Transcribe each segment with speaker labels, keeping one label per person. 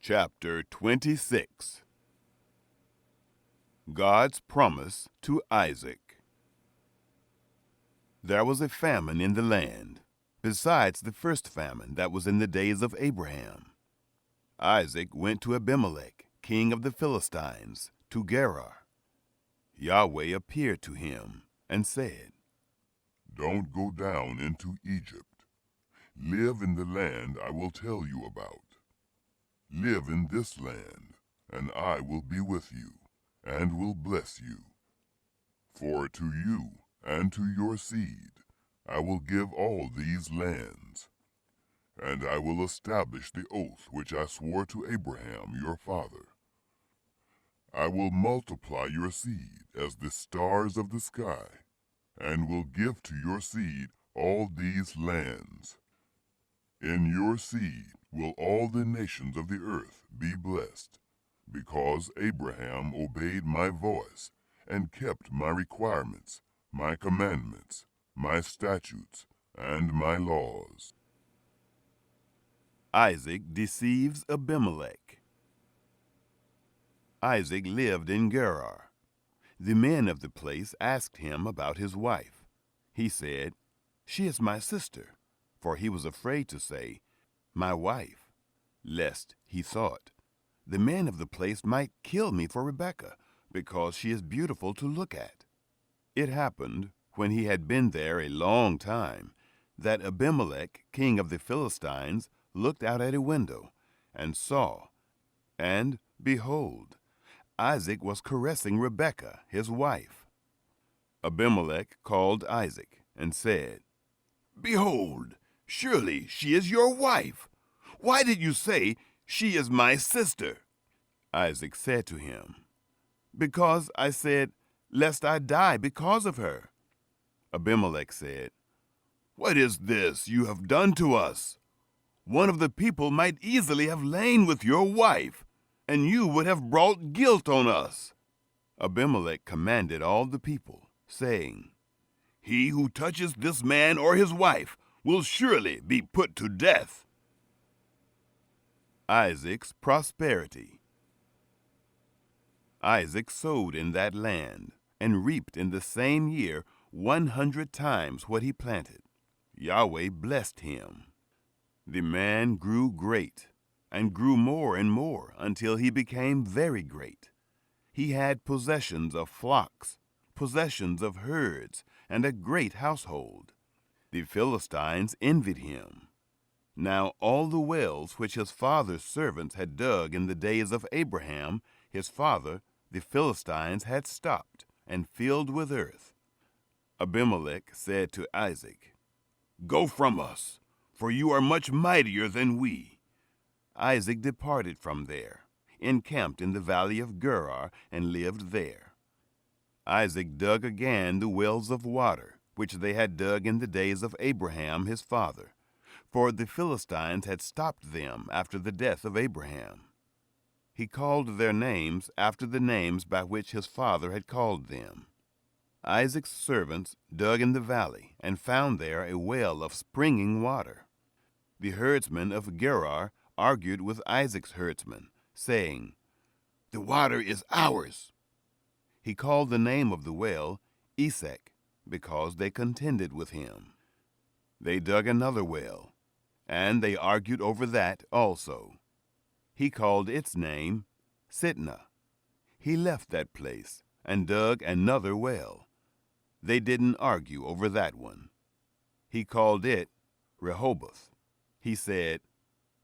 Speaker 1: Chapter 26. God's Promise to Isaac. There was a famine in the land, besides the first famine that was in the days of Abraham. Isaac went to Abimelech, king of the Philistines, to Gerar. Yahweh appeared to him and said,
Speaker 2: "Don't go down into Egypt. Live in the land I will tell you about. Live in this land, and I will be with you, and will bless you. For to you and to your seed I will give all these lands, and I will establish the oath which I swore to Abraham your father. I will multiply your seed as the stars of the sky, and will give to your seed all these lands. In your seed will all the nations of the earth be blessed, because Abraham obeyed my voice and kept my requirements, my commandments, my statutes, and my laws."
Speaker 1: Isaac deceives Abimelech. Isaac lived in Gerar. The men of the place asked him about his wife. He said, "She is my sister," for he was afraid to say, "my wife," lest, he thought, the men of the place might kill me for Rebekah, because she is beautiful to look at. It happened, when he had been there a long time, that Abimelech, king of the Philistines, looked out at a window, and saw, and, behold, Isaac was caressing Rebekah, his wife. Abimelech called Isaac, and said, "Behold, surely she is your wife. Why did you say, 'She is my sister'?" Isaac said to him, "Because I said, 'Lest I die because of her.'" Abimelech said, "What is this you have done to us? One of the people might easily have lain with your wife, and you would have brought guilt on us." Abimelech commanded all the people, saying, "He who touches this man or his wife will surely be put to death." Isaac's prosperity. Isaac sowed in that land, and reaped in the same year 100 times what he planted. Yahweh blessed him. The man grew great, and grew more and more until he became very great. He had possessions of flocks, possessions of herds, and a great household. The Philistines envied him. Now all the wells which his father's servants had dug in the days of Abraham, his father, the Philistines had stopped and filled with earth. Abimelech said to Isaac, "Go from us, for you are much mightier than we." Isaac departed from there, encamped in the valley of Gerar, and lived there. Isaac dug again the wells of water, which they had dug in the days of Abraham his father, for the Philistines had stopped them after the death of Abraham. He called their names after the names by which his father had called them. Isaac's servants dug in the valley, and found there a well of springing water. The herdsmen of Gerar argued with Isaac's herdsmen, saying, "The water is ours." He called the name of the well Esek, because they contended with him. They dug another well, and they argued over that also. He called its name Sitnah. He left that place and dug another well. They didn't argue over that one. He called it Rehoboth. He said,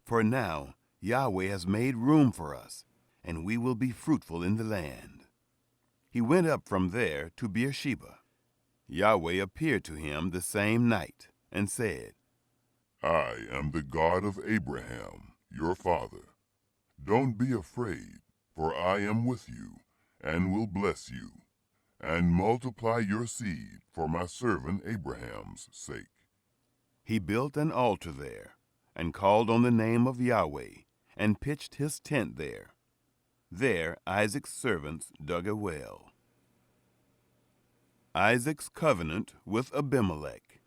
Speaker 1: "For now Yahweh has made room for us, and we will be fruitful in the land." He went up from there to Beersheba. Yahweh appeared to him the same night, and said,
Speaker 2: "I am the God of Abraham, your father. Don't be afraid, for I am with you, and will bless you, and multiply your seed for my servant Abraham's sake."
Speaker 1: He built an altar there, and called on the name of Yahweh, and pitched his tent there. There Isaac's servants dug a well. Isaac's covenant with Abimelech.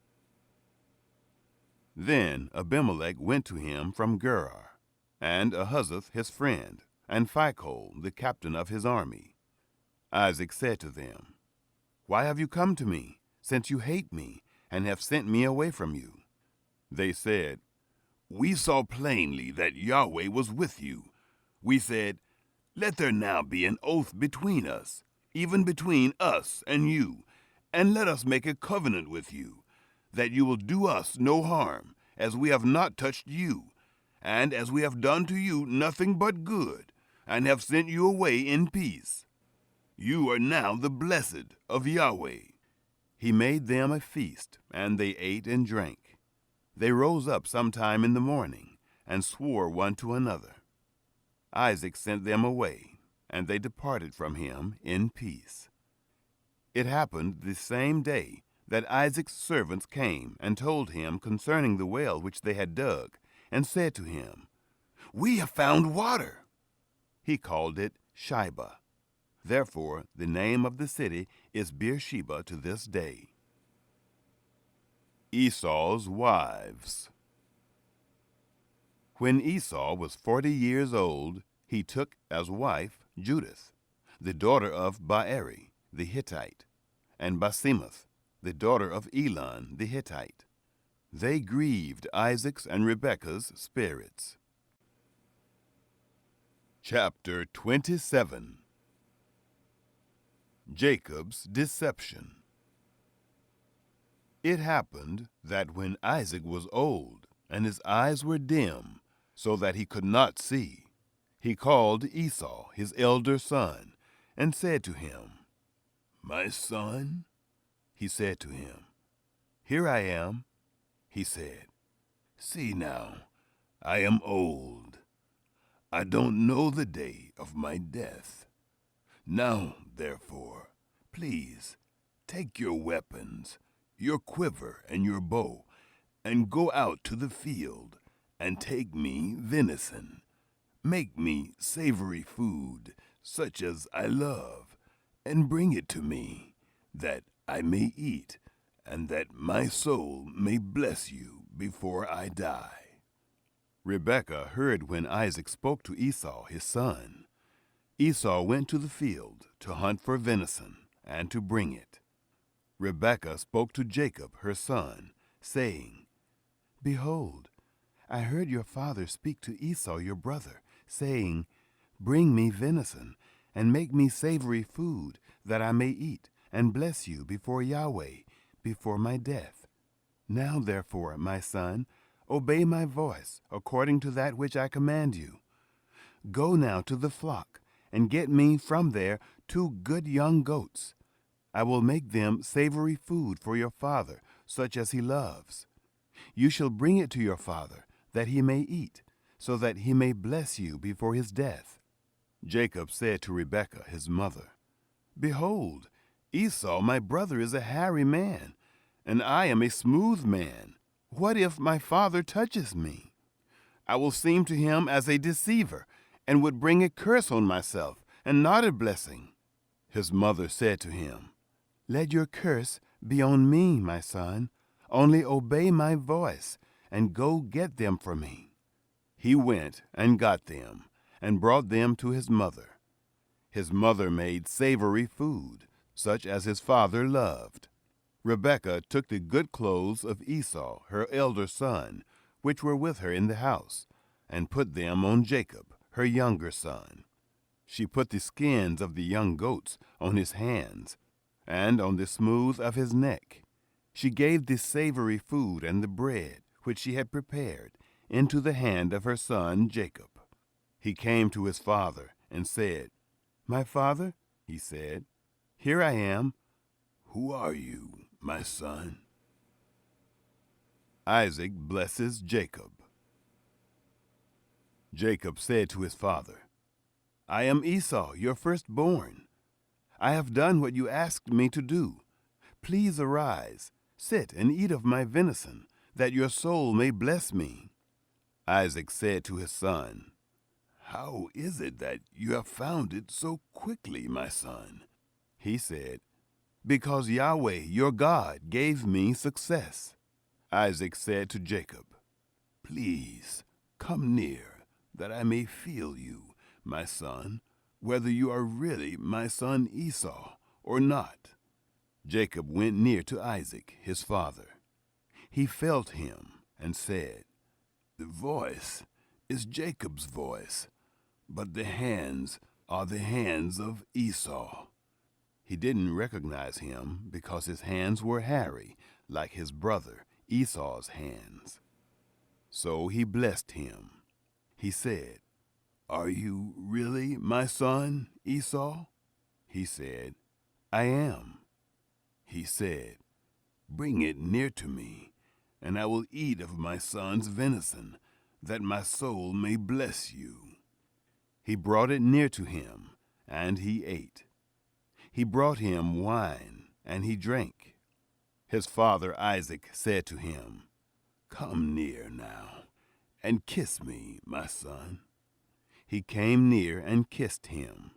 Speaker 1: Then Abimelech went to him from Gerar, and Ahuzath his friend, and Phicol the captain of his army. Isaac said to them, Why have you come to me, since you hate me, and have sent me away from you? They said, We saw plainly that Yahweh was with you. We said, Let there now be an oath between us, even between us and you, and let us make a covenant with you, that you will do us no harm, as we have not touched you, and as we have done to you nothing but good, and have sent you away in peace. You are now the blessed of Yahweh. He made them a feast, and they ate and drank. They rose up sometime in the morning, and swore one to another. Isaac sent them away, and they departed from him in peace. It happened the same day that Isaac's servants came and told him concerning the well which they had dug, and said to him, We have found water. He called it Shibah. Therefore the name of the city is Beersheba to this day. Esau's wives. When Esau was 40 years old, he took as wife Judith, the daughter of Baeri the Hittite, and Basemath, the daughter of Elon the Hittite. They grieved Isaac's and Rebekah's spirits. Chapter 27. Jacob's deception. It happened that when Isaac was old, and his eyes were dim, so that he could not see, he called Esau, his elder son, and said to him, My son? He said to him, Here I am. He said, See now, I am old. I don't know the day of my death. Now, therefore, please, take your weapons, your quiver and your bow, and go out to the field, and take me venison. Make me savory food, such as I love, and bring it to me, that I may eat, and that my soul may bless you before I die. Rebekah heard when Isaac spoke to Esau his son. Esau went to the field to hunt for venison, and to bring it. Rebekah spoke to Jacob her son, saying, Behold, I heard your father speak to Esau your brother, saying, Bring me venison, and make me savory food, that I may eat, and bless you before Yahweh, before my death. Now therefore, my son, obey my voice, according to that which I command you. Go now to the flock, and get me from there 2 good young goats. I will make them savory food for your father, such as he loves. You shall bring it to your father, that he may eat, so that he may bless you before his death. Jacob said to Rebekah his mother, Behold, Esau my brother is a hairy man, and I am a smooth man. What if my father touches me? I will seem to him as a deceiver, and would bring a curse on myself, and not a blessing. His mother said to him, Let your curse be on me, my son. Only obey my voice, and go get them for me. He went and got them, and brought them to his mother. His mother made savory food, such as his father loved. Rebekah took the good clothes of Esau, her elder son, which were with her in the house, and put them on Jacob, her younger son. She put the skins of the young goats on his hands, and on the smooth of his neck. She gave the savory food and the bread, which she had prepared, into the hand of her son Jacob. He came to his father and said, My father, he said, Here I am. Who are you, my son? Isaac blesses Jacob. Jacob said to his father, I am Esau, your firstborn. I have done what you asked me to do. Please arise, sit and eat of my venison, that your soul may bless me. Isaac said to his son, How is it that you have found it so quickly, my son? He said, Because Yahweh, your God, gave me success. Isaac said to Jacob, Please, come near, that I may feel you, my son, whether you are really my son Esau or not." Jacob went near to Isaac, his father. He felt him and said, "The voice is Jacob's voice, but the hands are the hands of Esau." He didn't recognize him because his hands were hairy, like his brother Esau's hands. So he blessed him. He said, "Are you really my son, Esau?" He said, "I am." He said, "Bring it near to me, and I will eat of my son's venison, that my soul may bless you." He brought it near to him, and he ate. He brought him wine, and he drank. His father Isaac said to him, "Come near now, and kiss me, my son." He came near and kissed him.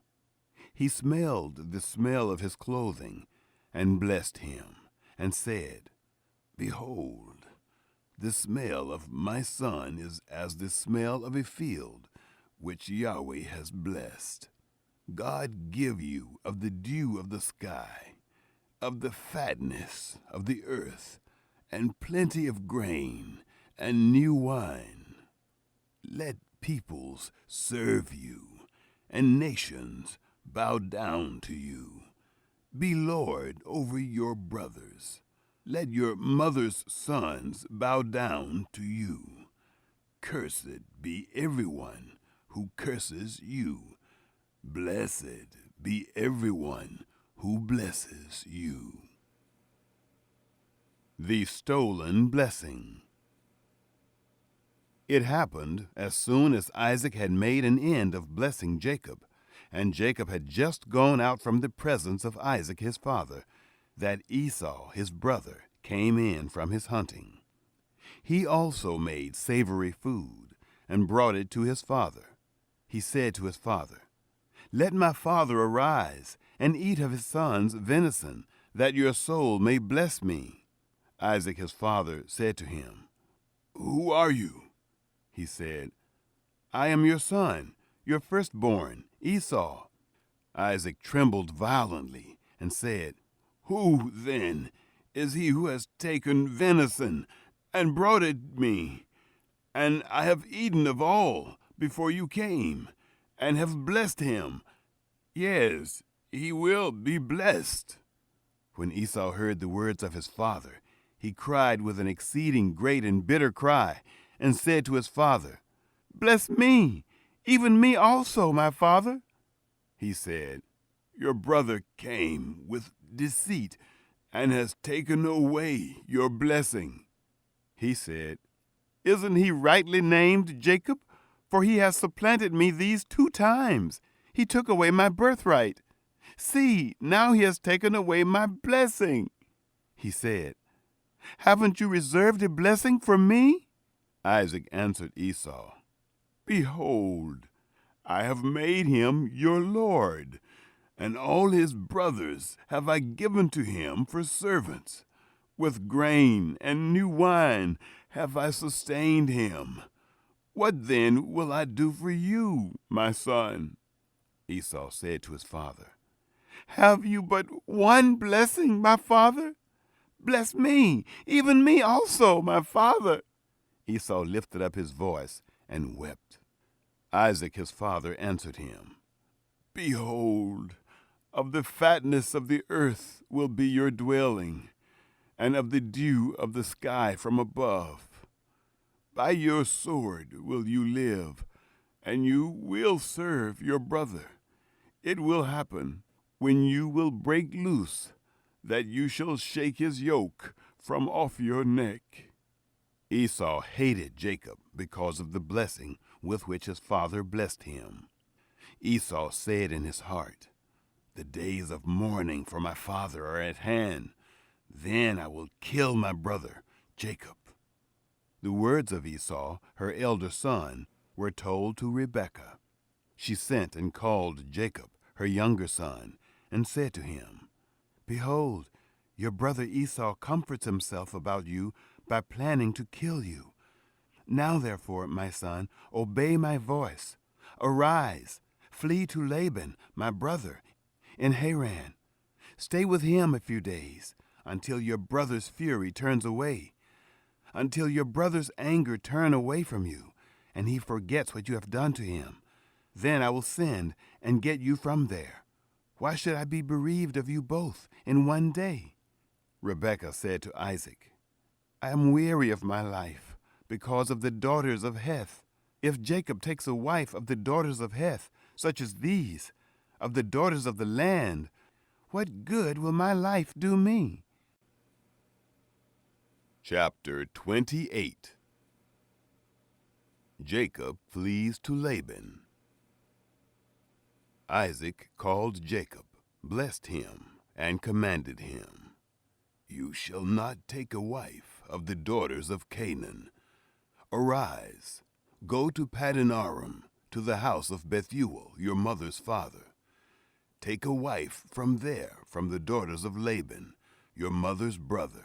Speaker 1: He smelled the smell of his clothing, and blessed him, and said, "Behold, the smell of my son is as the smell of a field which Yahweh has blessed. God give you of the dew of the sky, of the fatness of the earth, and plenty of grain, and new wine. Let peoples serve you, and nations bow down to you. Be lord over your brothers. Let your mother's sons bow down to you. Cursed be everyone who curses you. Blessed be everyone who blesses you." The stolen blessing. It happened as soon as Isaac had made an end of blessing Jacob, and Jacob had just gone out from the presence of Isaac his father, that Esau his brother came in from his hunting. He also made savory food, and brought it to his father. He said to his father, "Let my father arise, and eat of his son's venison, that your soul may bless me." Isaac his father said to him, "Who are you?" He said, "I am your son, your firstborn, Esau." Isaac trembled violently and said, "Who, then, is he who has taken venison and brought it me? And I have eaten of all before you came, and have blessed him. Yes, he will be blessed." When Esau heard the words of his father, he cried with an exceeding great and bitter cry, and said to his father, "Bless me, even me also, my father." He said, "Your brother came with deceit, and has taken away your blessing." He said, "Isn't he rightly named Jacob? For he has supplanted me these 2 times. He took away my birthright. See, now he has taken away my blessing." He said, "Haven't you reserved a blessing for me?" Isaac answered Esau, "Behold, I have made him your lord, and all his brothers have I given to him for servants. With grain and new wine have I sustained him. What then will I do for you, my son?" Esau said to his father, "Have you but one blessing, my father? Bless me, even me also, my father." Esau lifted up his voice and wept. Isaac his father answered him, "Behold, of the fatness of the earth will be your dwelling, and of the dew of the sky from above. By your sword will you live, and you will serve your brother. It will happen, when you will break loose, that you shall shake his yoke from off your neck." Esau hated Jacob because of the blessing with which his father blessed him. Esau said in his heart, "The days of mourning for my father are at hand. Then I will kill my brother Jacob." The words of Esau, her elder son, were told to Rebekah. She sent and called Jacob, her younger son, and said to him, "Behold, your brother Esau comforts himself about you by planning to kill you. Now therefore, my son, obey my voice. Arise, flee to Laban, my brother, in Haran. Stay with him a few days, until your brother's fury turns away, until your brother's anger turn away from you, and he forgets what you have done to him. Then I will send and get you from there. Why should I be bereaved of you both in one day? Rebekah said to Isaac, I am weary of my life because of the daughters of Heth. If Jacob takes a wife of the daughters of Heth, such as these, of the daughters of the land, what good will my life do me? Chapter 28. Jacob flees to Laban. Isaac called Jacob, blessed him, and commanded him, You shall not take a wife of the daughters of Canaan. Arise, go to Paddan Aram, to the house of Bethuel, your mother's father. Take a wife from there, from the daughters of Laban, your mother's brother.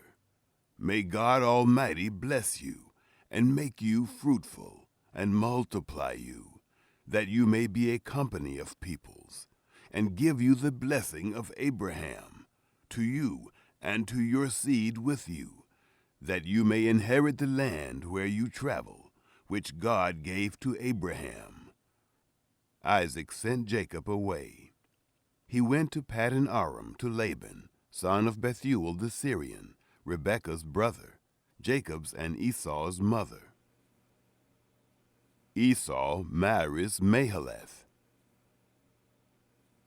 Speaker 1: May God Almighty bless you, and make you fruitful, and multiply you, that you may be a company of peoples, and give you the blessing of Abraham, to you and to your seed with you, that you may inherit the land where you travel, which God gave to Abraham. Isaac sent Jacob away. He went to Paddan Aram to Laban, son of Bethuel the Syrian, Rebekah's brother, Jacob's and Esau's mother. Esau marries Mahalath.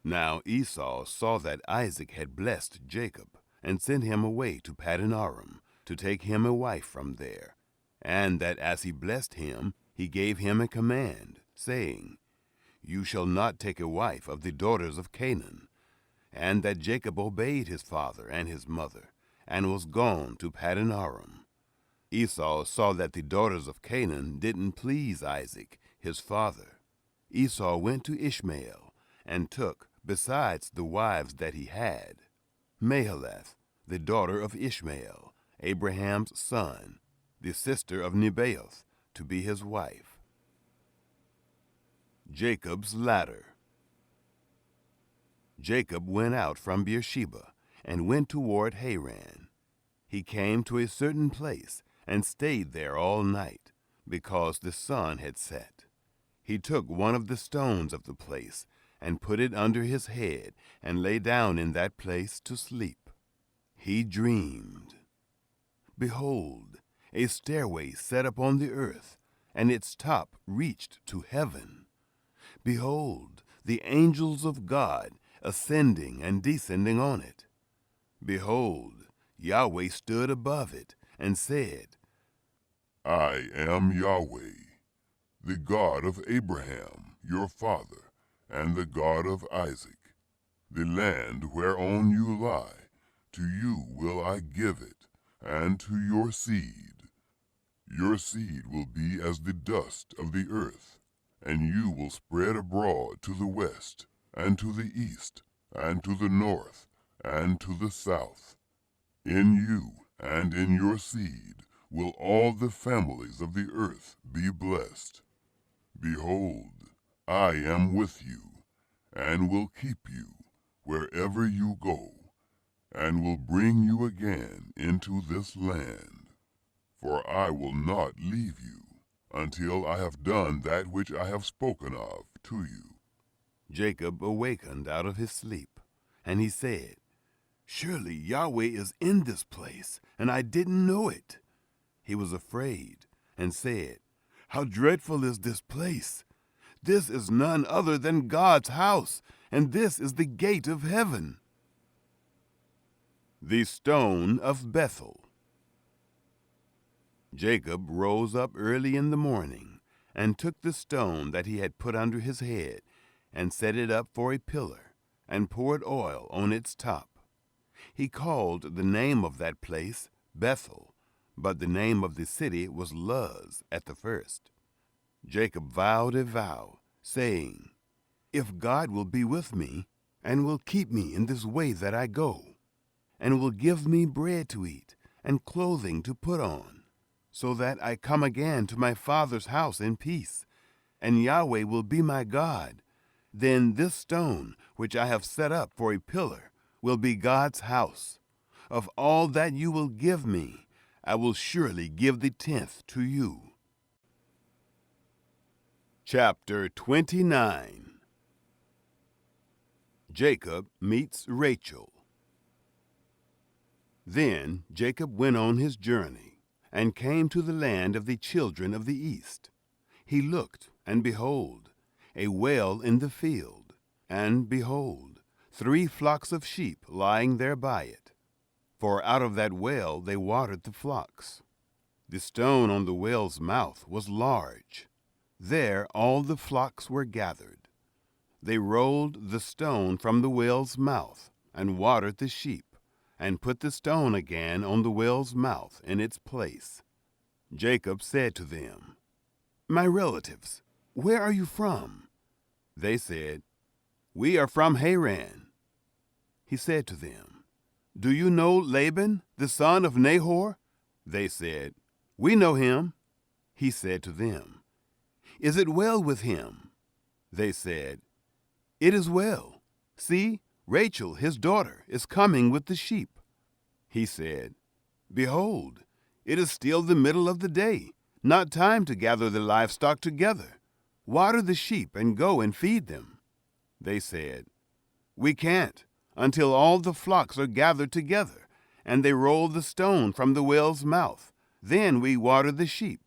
Speaker 1: Now Esau saw that Isaac had blessed Jacob, and sent him away to Paddan Aram, to take him a wife from there, and that as he blessed him, he gave him a command, saying, You shall not take a wife of the daughters of Canaan. And that Jacob obeyed his father and his mother, and was gone to Paddan Aram. Esau saw that the daughters of Canaan didn't please Isaac, his father. Esau went to Ishmael, and took, besides the wives that he had, Mahalath, the daughter of Ishmael, Abraham's son, the sister of Nebaioth, to be his wife. Jacob's ladder. Jacob went out from Beersheba, and went toward Haran. He came to a certain place, and stayed there all night, because the sun had set. He took one of the stones of the place, and put it under his head, and lay down in that place to sleep. He dreamed. Behold, a stairway set upon the earth, and its top reached to heaven. Behold, the angels of God ascending and descending on it. Behold, Yahweh stood above it, and said,
Speaker 2: I am Yahweh, the God of Abraham, your father, and the God of Isaac. The land whereon you lie, to you will I give it, and to your seed. Your seed will be as the dust of the earth, and you will spread abroad to the west, and to the east, and to the north, and to the south. In you and in your seed will all the families of the earth be blessed. Behold, I am with you, and will keep you wherever you go, and will bring you again into this land. For I will not leave you until I have done that which I have spoken of to you.
Speaker 1: Jacob awakened out of his sleep, and he said, Surely Yahweh is in this place, and I didn't know it. He was afraid, and said, How dreadful is this place! This is none other than God's house, and this is the gate of heaven. The stone of Bethel. Jacob rose up early in the morning, and took the stone that he had put under his head, and set it up for a pillar, and poured oil on its top. He called the name of that place Bethel, but the name of the city was Luz at the first. Jacob vowed a vow, saying, If God will be with me, and will keep me in this way that I go, and will give me bread to eat, and clothing to put on, so that I come again to my father's house in peace, and Yahweh will be my God. Then this stone, which I have set up for a pillar, will be God's house. Of all that you will give me, I will surely give the 10th to you. Chapter 29. Jacob meets Rachel. Then Jacob went on his journey, and came to the land of the children of the east. He looked, and behold, a well in the field, and behold, 3 flocks of sheep lying there by it. For out of that well they watered the flocks. The stone on the well's mouth was large. There all the flocks were gathered. They rolled the stone from the well's mouth, and watered the sheep, and put the stone again on the well's mouth in its place. Jacob said to them, "My relatives, where are you from?" They said, "We are from Haran." He said to them, "Do you know Laban, the son of Nahor?" They said, "We know him." He said to them, "Is it well with him?" They said, "It is well. See, Rachel, his daughter, is coming with the sheep." He said, "Behold, it is still the middle of the day, not time to gather the livestock together. Water the sheep and go and feed them." They said, "We can't, until all the flocks are gathered together, and they roll the stone from the well's mouth. Then we water the sheep."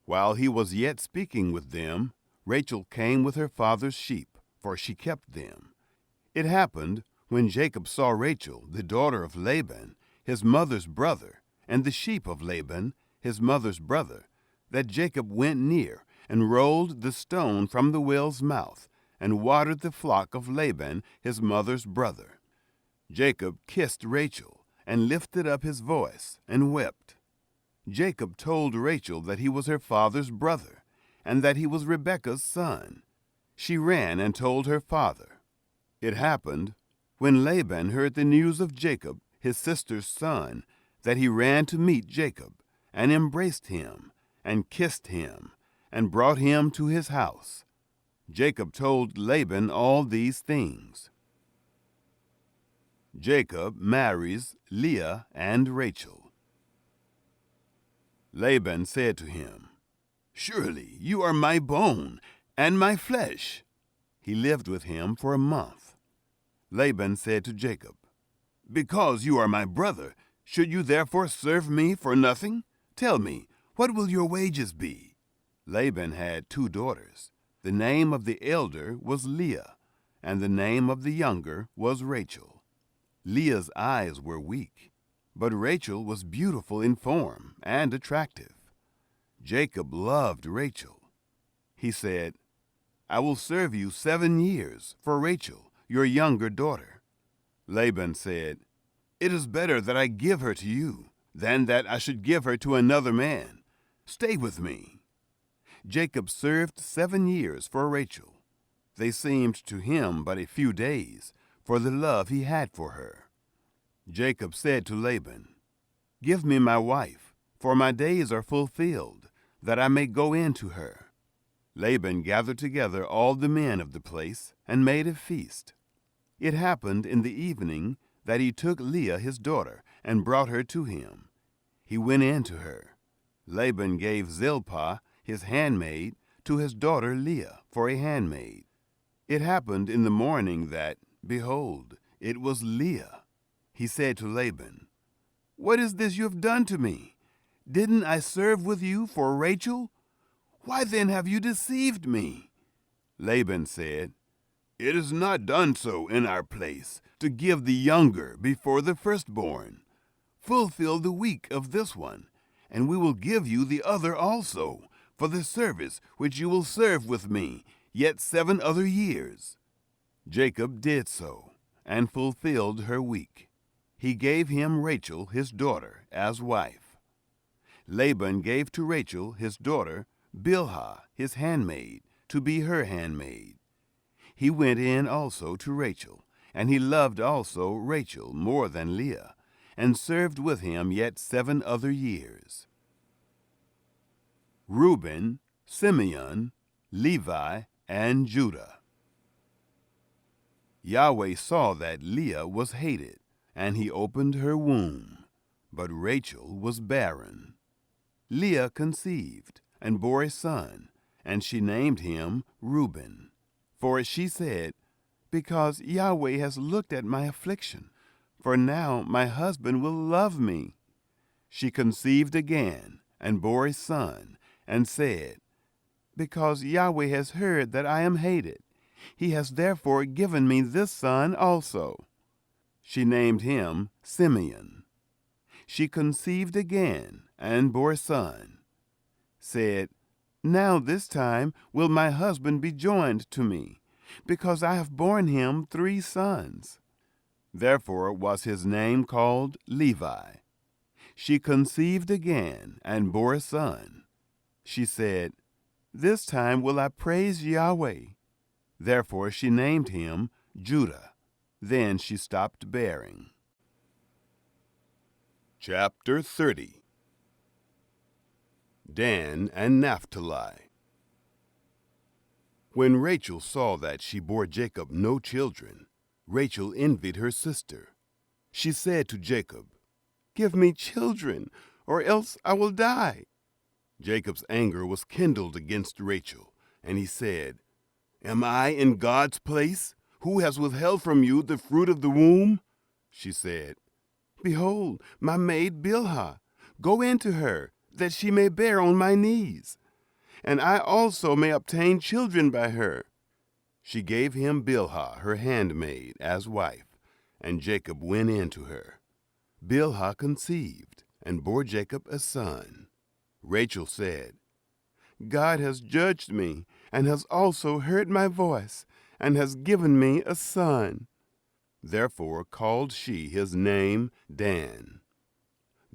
Speaker 1: While he was yet speaking with them, Rachel came with her father's sheep, for she kept them. It happened, when Jacob saw Rachel, the daughter of Laban, his mother's brother, and the sheep of Laban, his mother's brother, that Jacob went near, and rolled the stone from the well's mouth, and watered the flock of Laban, his mother's brother. Jacob kissed Rachel, and lifted up his voice, and wept. Jacob told Rachel that he was her father's brother, and that he was Rebekah's son. She ran and told her father. It happened, when Laban heard the news of Jacob, his sister's son, that he ran to meet Jacob, and embraced him, and kissed him, and brought him to his house. Jacob told Laban all these things. Jacob marries Leah and Rachel. Laban said to him, "Surely you are my bone and my flesh." He lived with him for a month. Laban said to Jacob, "Because you are my brother, should you therefore serve me for nothing? Tell me, what will your wages be?" Laban had 2 daughters. The name of the elder was Leah, and the name of the younger was Rachel. Leah's eyes were weak, but Rachel was beautiful in form and attractive. Jacob loved Rachel. He said, "I will serve you 7 years for Rachel, your younger daughter." Laban said, "It is better that I give her to you than that I should give her to another man. Stay with me." Jacob served 7 years for Rachel. They seemed to him but a few days, for the love he had for her. Jacob said to Laban, "Give me my wife, for my days are fulfilled, that I may go in to her." Laban gathered together all the men of the place, and made a feast. It happened in the evening that he took Leah his daughter, and brought her to him. He went in to her. Laban gave Zilpah, his handmaid, to his daughter Leah for a handmaid. It happened in the morning that, behold, it was Leah. He said to Laban, "What is this you have done to me? Didn't I serve with you for Rachel? Why then have you deceived me?" Laban said, "It is not done so in our place, to give the younger before the firstborn. Fulfill the week of this one, and we will give you the other also, for the service which you will serve with me, yet 7 other years." Jacob did so, and fulfilled her week. He gave him Rachel his daughter as wife. Laban gave to Rachel his daughter Bilhah his handmaid to be her handmaid. He went in also to Rachel, and he loved also Rachel more than Leah, and served with him yet 7 other years. Reuben, Simeon, Levi, and Judah. Yahweh saw that Leah was hated, and he opened her womb, but Rachel was barren. Leah conceived and bore a son, and she named him Reuben. For she said, "Because Yahweh has looked at my affliction, for now my husband will love me." She conceived again and bore a son, and said, "Because Yahweh has heard that I am hated, he has therefore given me this son also." She named him Simeon. She conceived again and bore a son, said, "Now this time will my husband be joined to me, because I have borne him 3 sons." Therefore was his name called Levi. She conceived again and bore a son. She said, "This time will I praise Yahweh." Therefore she named him Judah. Then she stopped bearing. Chapter 30. Dan and Naphtali. When Rachel saw that she bore Jacob no children, Rachel envied her sister. She said to Jacob, "Give me children, or else I will die." Jacob's anger was kindled against Rachel, and he said, "Am I in God's place, who has withheld from you the fruit of the womb?" She said, "Behold, my maid Bilhah, go into her, that she may bear on my knees, and I also may obtain children by her." She gave him Bilhah, her handmaid, as wife, and Jacob went in to her. Bilhah conceived, and bore Jacob a son. Rachel said, "God has judged me, and has also heard my voice, and has given me a son." Therefore called she his name Dan.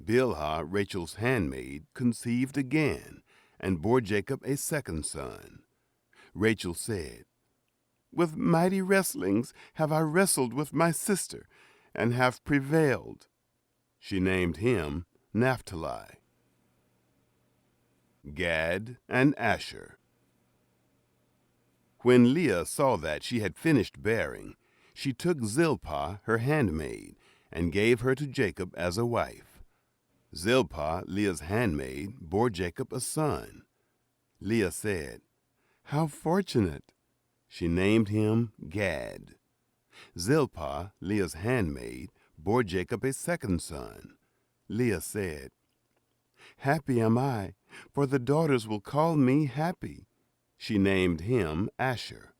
Speaker 1: Bilhah, Rachel's handmaid, conceived again, and bore Jacob a second son. Rachel said, "With mighty wrestlings have I wrestled with my sister, and have prevailed." She named him Naphtali. Gad and Asher. When Leah saw that she had finished bearing, she took Zilpah, her handmaid, and gave her to Jacob as a wife. Zilpah, Leah's handmaid, bore Jacob a son. Leah said, "How fortunate!" She named him Gad. Zilpah, Leah's handmaid, bore Jacob a second son. Leah said, "Happy am I, for the daughters will call me happy." She named him Asher.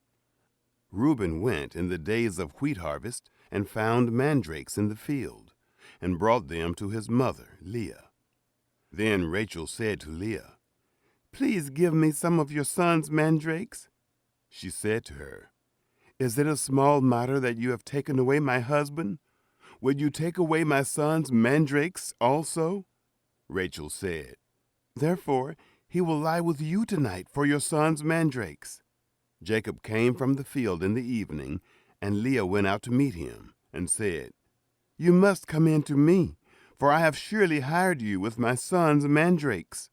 Speaker 1: Reuben went in the days of wheat harvest and found mandrakes in the field, and brought them to his mother, Leah. Then Rachel said to Leah, "Please give me some of your son's mandrakes." She said to her, "Is it a small matter that you have taken away my husband? Will you take away my son's mandrakes also?" Rachel said, "Therefore he will lie with you tonight for your son's mandrakes." Jacob came from the field in the evening, and Leah went out to meet him, and said, "You must come in to me, for I have surely hired you with my son's mandrakes."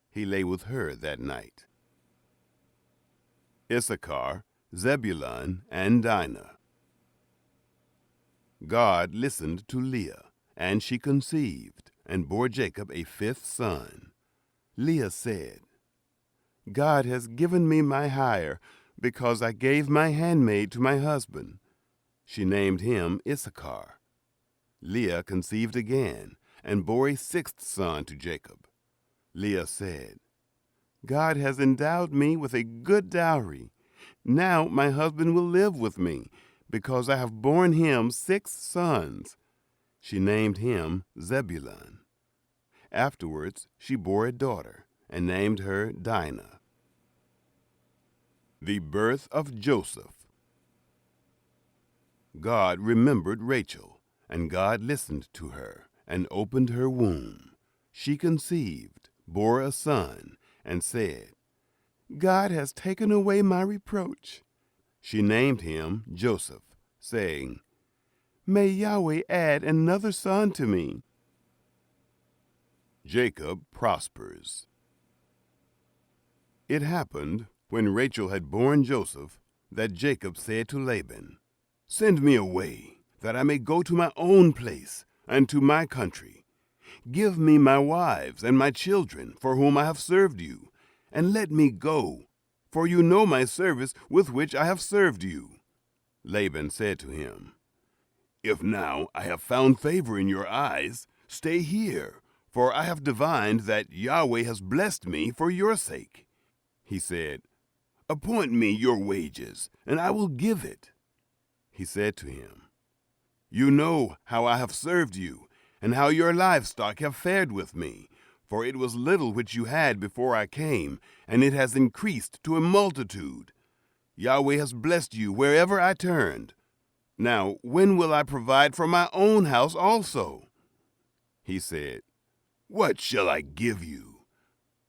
Speaker 1: He lay with her that night. Issachar, Zebulun, and Dinah. God listened to Leah, and she conceived, and bore Jacob a 5th son. Leah said, "God has given me my hire, because I gave my handmaid to my husband." She named him Issachar. Leah conceived again, and bore a 6th son to Jacob. Leah said, "God has endowed me with a good dowry. Now my husband will live with me, because I have borne him 6 sons. She named him Zebulun. Afterwards she bore a daughter, and named her Dinah. The birth of Joseph. God remembered Rachel, and God listened to her, and opened her womb. She conceived, bore a son, and said, "God has taken away my reproach." She named him Joseph, saying, "May Yahweh add another son to me." Jacob prospers. It happened, when Rachel had borne Joseph, that Jacob said to Laban, "Send me away, that I may go to my own place and to my country. Give me my wives and my children, for whom I have served you, and let me go, for you know my service with which I have served you." Laban said to him, "If now I have found favor in your eyes, stay here, for I have divined that Yahweh has blessed me for your sake." He said, "Appoint me your wages, and I will give it." He said to him, "You know how I have served you, and how your livestock have fared with me, for it was little which you had before I came, and it has increased to a multitude. Yahweh has blessed you wherever I turned. Now, when will I provide for my own house also?" He said, "What shall I give you?"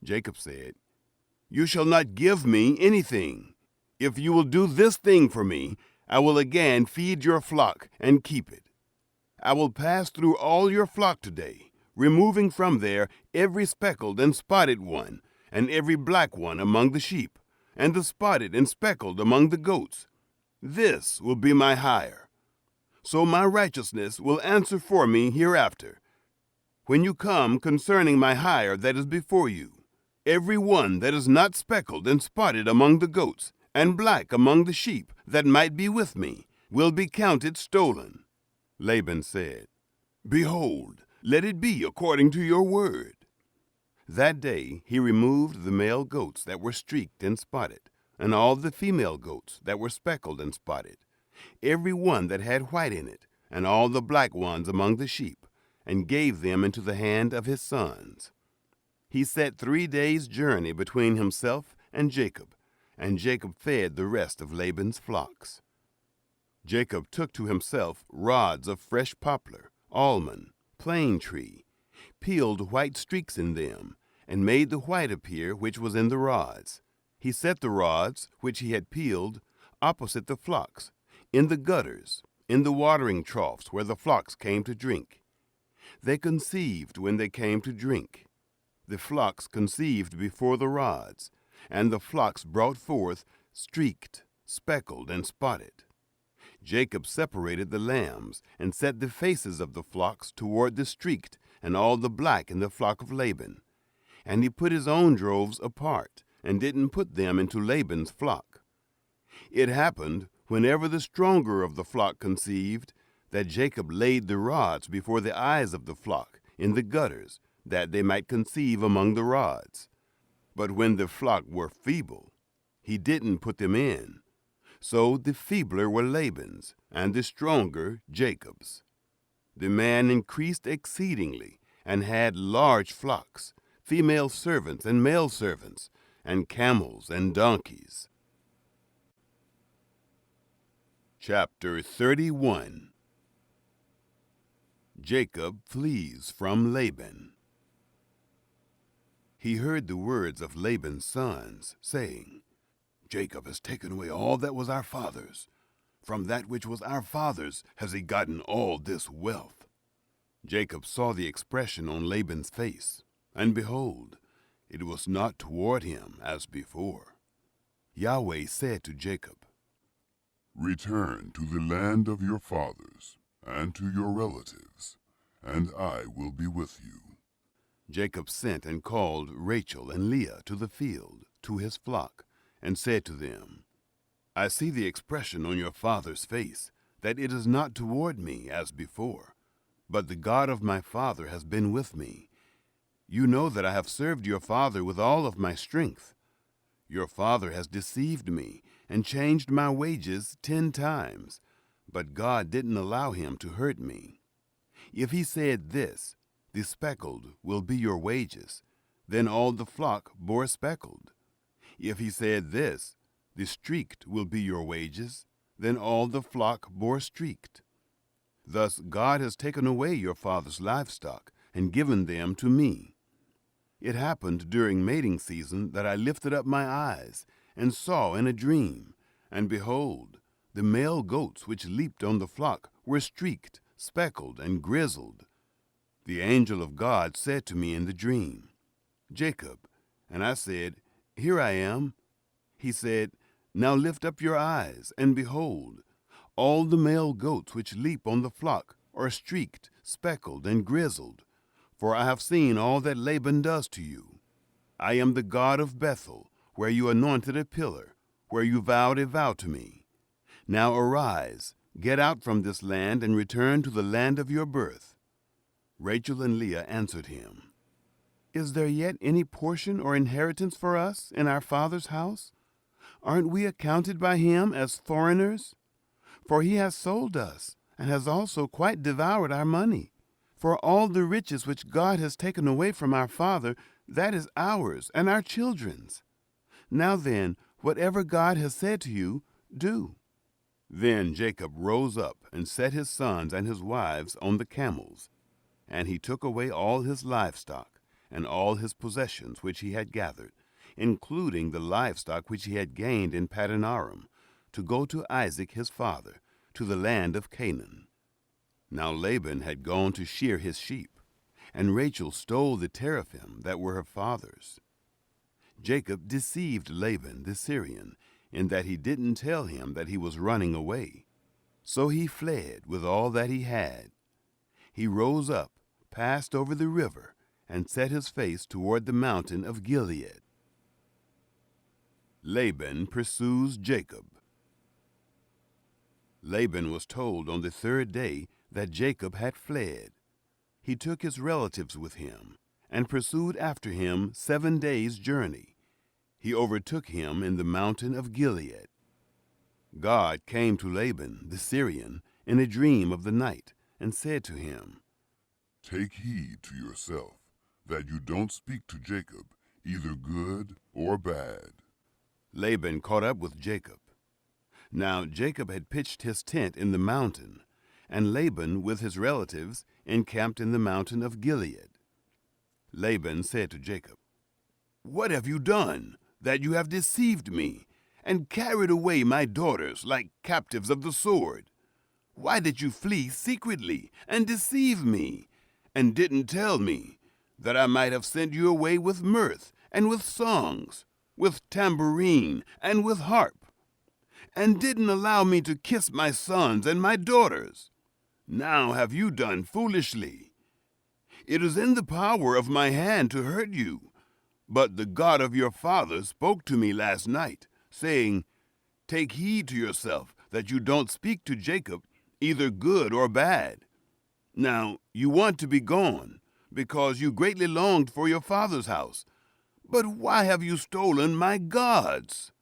Speaker 1: Jacob said, "You shall not give me anything. If you will do this thing for me, I will again feed your flock and keep it. I will pass through all your flock today, removing from there every speckled and spotted one, and every black one among the sheep, and the spotted and speckled among the goats. This will be my hire. So my righteousness will answer for me hereafter. When you come concerning my hire that is before you, every one that is not speckled and spotted among the goats, and black among the sheep that might be with me, will be counted stolen." Laban said, "Behold, let it be according to your word." That day he removed the male goats that were streaked and spotted, and all the female goats that were speckled and spotted, every one that had white in it, and all the black ones among the sheep, and gave them into the hand of his sons. He set 3 days' journey between himself and Jacob fed the rest of Laban's flocks. Jacob took to himself rods of fresh poplar, almond, plane tree, peeled white streaks in them, and made the white appear which was in the rods. He set the rods, which he had peeled, opposite the flocks, in the gutters, in the watering troughs where the flocks came to drink. They conceived when they came to drink. The flocks conceived before the rods, and the flocks brought forth streaked, speckled, and spotted. Jacob separated the lambs, and set the faces of the flocks toward the streaked and all the black in the flock of Laban. And he put his own droves apart, and didn't put them into Laban's flock. It happened, whenever the stronger of the flock conceived, that Jacob laid the rods before the eyes of the flock in the gutters, that they might conceive among the rods. But when the flock were feeble, he didn't put them in. So the feebler were Laban's, and the stronger Jacob's. The man increased exceedingly, and had large flocks, female servants and male servants, and camels and donkeys. Chapter 31. Jacob flees from Laban. He heard the words of Laban's sons, saying, "Jacob has taken away all that was our father's. From that which was our father's has he gotten all this wealth." Jacob saw the expression on Laban's face, and behold, it was not toward him as before. Yahweh said to Jacob,
Speaker 2: "Return to the land of your fathers and to your relatives, and I will be with you."
Speaker 1: Jacob sent and called Rachel and Leah to the field, to his flock, and said to them, "I see the expression on your father's face, that it is not toward me as before, but the God of my father has been with me. You know that I have served your father with all of my strength. Your father has deceived me and changed my wages 10 times, but God didn't allow him to hurt me. If he said this, 'The speckled will be your wages,' then all the flock bore speckled. If he said this, 'The streaked will be your wages,' then all the flock bore streaked. Thus God has taken away your father's livestock and given them to me. It happened during mating season that I lifted up my eyes and saw in a dream, and behold, the male goats which leaped on the flock were streaked, speckled, and grizzled. The angel of God said to me in the dream, 'Jacob,' and I said, Here I am. He said, Now lift up your eyes, and behold, all the male goats which leap on the flock are streaked, speckled, and grizzled, for I have seen all that Laban does to you. I am the God of Bethel, where you anointed a pillar, where you vowed a vow to me. Now arise, get out from this land, and return to the land of your birth. Rachel and Leah answered him, Is there yet any portion or inheritance for us in our father's house? Aren't we accounted by him as foreigners? For he has sold us, and has also quite devoured our money. For all the riches which God has taken away from our father, that is ours and our children's. Now then, whatever God has said to you, do. Then Jacob rose up and set his sons and his wives on the camels, and he took away all his livestock and all his possessions which he had gathered, including the livestock which he had gained in Paddan Aram, to go to Isaac his father, to the land of Canaan. Now Laban had gone to shear his sheep, and Rachel stole the teraphim that were her father's. Jacob deceived Laban the Syrian, in that he didn't tell him that he was running away. So he fled with all that he had. He rose up, passed over the river, and set his face toward the mountain of Gilead. Laban pursues Jacob. Laban was told on the third day that Jacob had fled. He took his relatives with him, and pursued after him 7 days' journey. He overtook him in the mountain of Gilead. God came to Laban the Syrian in a dream of the night, and said to him,
Speaker 2: Take heed to yourself, that you don't speak to Jacob, either good or bad.
Speaker 1: Laban caught up with Jacob. Now Jacob had pitched his tent in the mountain, and Laban with his relatives encamped in the mountain of Gilead. Laban said to Jacob, What have you done, that you have deceived me, and carried away my daughters like captives of the sword? Why did you flee secretly and deceive me, and didn't tell me, that I might have sent you away with mirth and with songs, with tambourine and with harp, and didn't allow me to kiss my sons and my daughters? Now have you done foolishly. It is in the power of my hand to hurt you, but the God of your father spoke to me last night, saying, Take heed to yourself that you don't speak to Jacob, either good or bad. Now you want to be gone, because you greatly longed for your father's house. But why have you stolen my gods?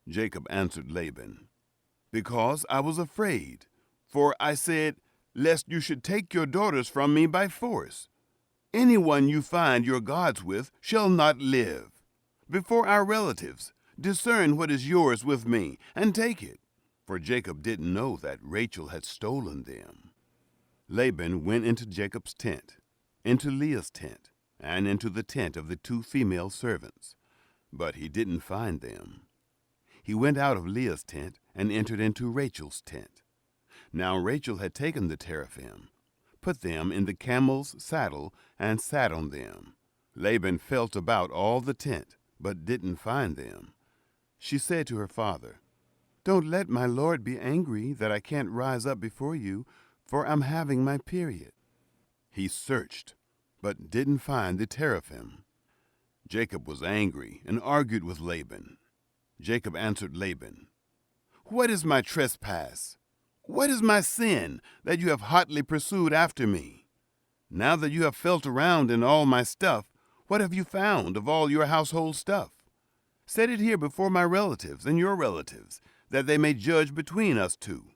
Speaker 1: Jacob answered Laban, Because I was afraid, for I said, Lest you should take your daughters from me by force. Anyone you find your gods with shall not live. Before our relatives, discern what is yours with me, and take it. For Jacob didn't know that Rachel had stolen them. Laban went into Jacob's tent, into Leah's tent, and into the tent of the 2 female servants, but he didn't find them. He went out of Leah's tent and entered into Rachel's tent. Now Rachel had taken the teraphim, put them in the camel's saddle, and sat on them. Laban felt about all the tent, but didn't find them. She said to her father, Don't let my lord be angry that I can't rise up before you, for I'm having my period. He searched, but didn't find the teraphim. Jacob was angry and argued with Laban. Jacob answered Laban, What is my trespass? What is my sin that you have hotly pursued after me? Now that you have felt around in all my stuff, what have you found of all your household stuff? Set it here before my relatives and your relatives, that they may judge between us two.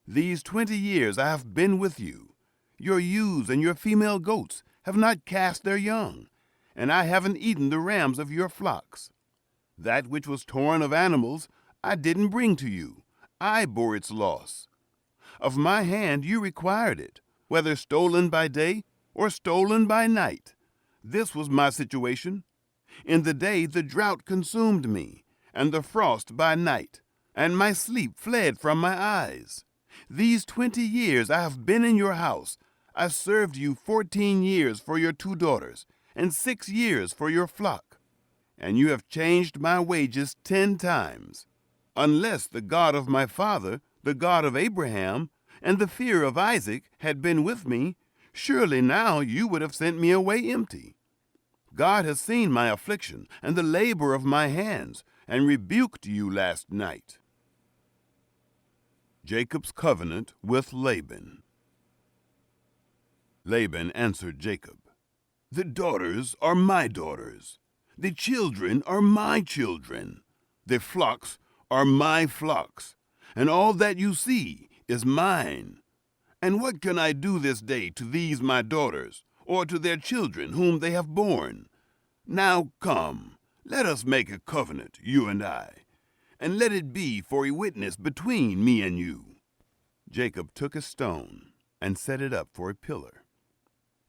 Speaker 1: These 20 years I have been with you. Your ewes and your female goats have not cast their young, and I haven't eaten the rams of your flocks. That which was torn of animals I didn't bring to you. I bore its loss. Of my hand you required it, whether stolen by day or stolen by night. This was my situation. In the day the drought consumed me, and the frost by night, and my sleep fled from my eyes. These 20 years I have been in your house. I served you 14 years for your 2 daughters, and 6 years for your flock. and you have changed my wages 10 times. Unless the God of my father, the God of Abraham, and the fear of Isaac had been with me, surely now you would have sent me away empty. God has seen my affliction and the labor of my hands, and rebuked you last night. Jacob's covenant with Laban. Laban answered Jacob, "The daughters are my daughters, the children are my children, the flocks are my flocks, and all that you see is mine. And what can I do this day to these my daughters, or to their children whom they have borne? Now come, let us make a covenant, you and I, and let it be for a witness between me and you." Jacob took a stone and set it up for a pillar.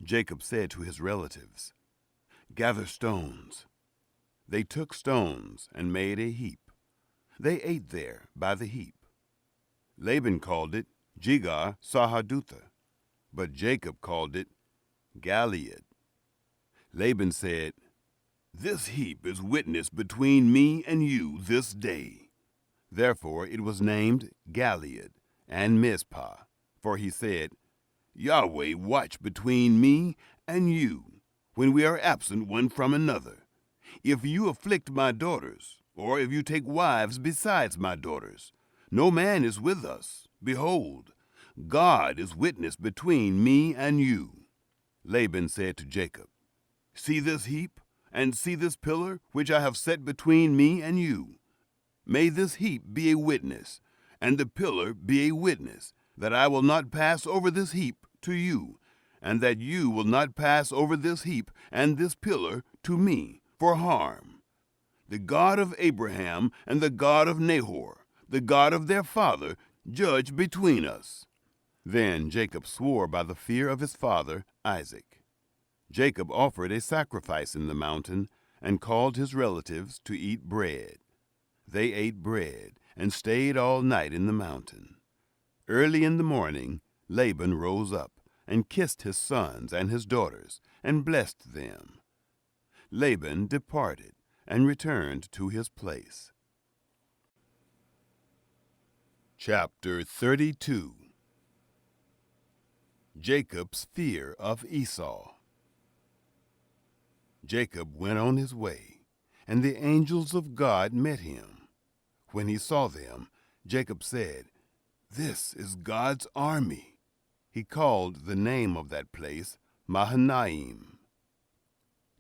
Speaker 1: Jacob said to his relatives, "Gather stones." They took stones and made a heap. They ate there by the heap. Laban called it Jegar Sahadutha, but Jacob called it Galeed. Laban said, "This heap is witness between me and you this day." Therefore it was named Galeed and Mizpah, for he said, "Yahweh watch between me and you when we are absent one from another. If you afflict my daughters, or if you take wives besides my daughters, no man is with us. Behold, God is witness between me and you." Laban said to Jacob, "See this heap, and see this pillar which I have set between me and you. May this heap be a witness, and the pillar be a witness, that I will not pass over this heap to you, and that you will not pass over this heap and this pillar to me for harm. The God of Abraham and the God of Nahor, the God of their father, judge between us." Then Jacob swore by the fear of his father Isaac. Jacob offered a sacrifice in the mountain and called his relatives to eat bread. They ate bread and stayed all night in the mountain. Early in the morning, Laban rose up and kissed his sons and his daughters and blessed them. Laban departed and returned to his place. Chapter 32. Jacob's fear of Esau. Jacob went on his way, and the angels of God met him. When he saw them, Jacob said, "This is God's army." He called the name of that place Mahanaim.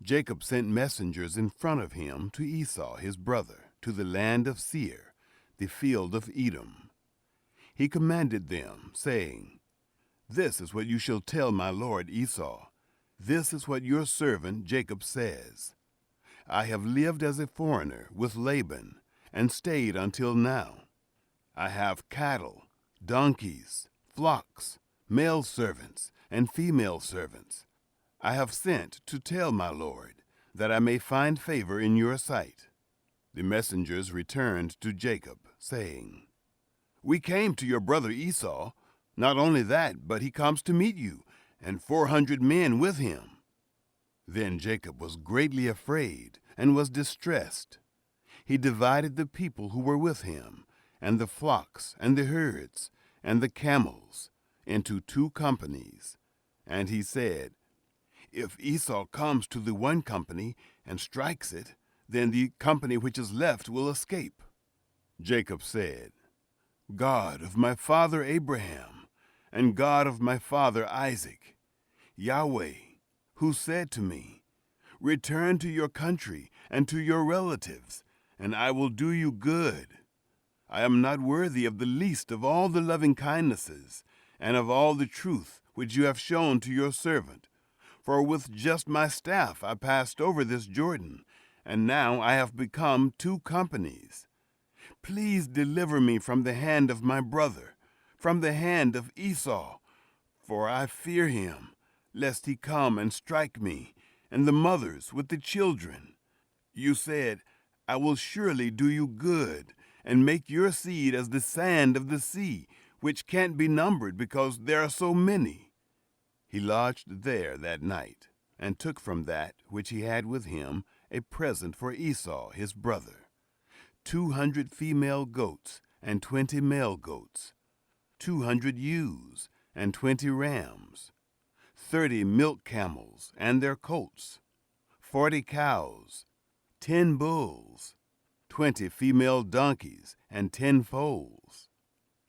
Speaker 1: Jacob sent messengers in front of him to Esau his brother, to the land of Seir, the field of Edom. He commanded them, saying, "This is what you shall tell my lord Esau. This is what your servant Jacob says. I have lived as a foreigner with Laban, and stayed until now. I have cattle, donkeys, flocks, male servants, and female servants. I have sent to tell my lord, that I may find favor in your sight." The messengers returned to Jacob, saying, "We came to your brother Esau. Not only that, but he comes to meet you, and 400 men with him." Then Jacob was greatly afraid and was distressed. He divided the people who were with him, and the flocks, and the herds, and the camels, into 2 companies. And he said, "If Esau comes to the one company and strikes it, then the company which is left will escape." Jacob said, "God of my father Abraham, and God of my father Isaac, Yahweh, who said to me, 'Return to your country and to your relatives, and I will do you good.' I am not worthy of the least of all the loving kindnesses and of all the truth which you have shown to your servant. For with just my staff I passed over this Jordan, and now I have become 2 companies. Please deliver me from the hand of my brother, from the hand of Esau, for I fear him, lest he come and strike me, and the mothers with the children. You said, 'I will surely do you good, and make your seed as the sand of the sea, which can't be numbered because there are so many.'" He lodged there that night, and took from that which he had with him a present for Esau his brother, 200 female goats and 20 male goats, 200 ewes and 20 rams, 30 milk camels and their colts, 40 cows, 10 bulls, 20 female donkeys and 10 foals.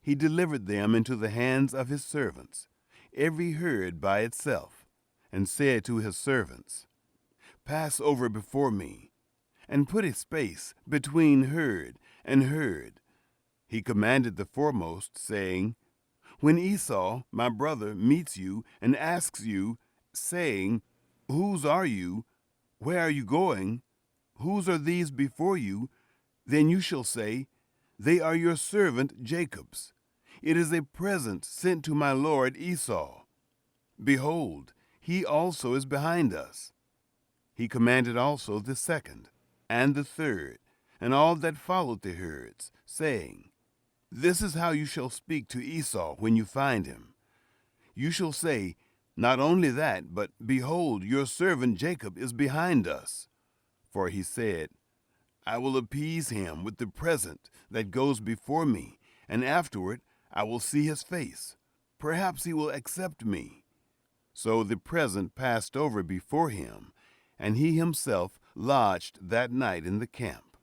Speaker 1: He delivered them into the hands of his servants, every herd by itself, and said to his servants, "Pass over before me, and put a space between herd and herd." He commanded the foremost, saying, "When Esau, my brother, meets you and asks you, saying, 'Whose are you? Where are you going? Whose are these before you?' then you shall say, 'They are your servant Jacob's. It is a present sent to my lord Esau. Behold, he also is behind us.'" He commanded also the second and the third, and all that followed the herds, saying, "This is how you shall speak to Esau when you find him. You shall say, not only that, but behold, your servant Jacob is behind us. For he said, 'I will appease him with the present that goes before me, and afterward I will see his face. Perhaps he will accept me.' So the present passed over before him, and he himself lodged that night in the camp.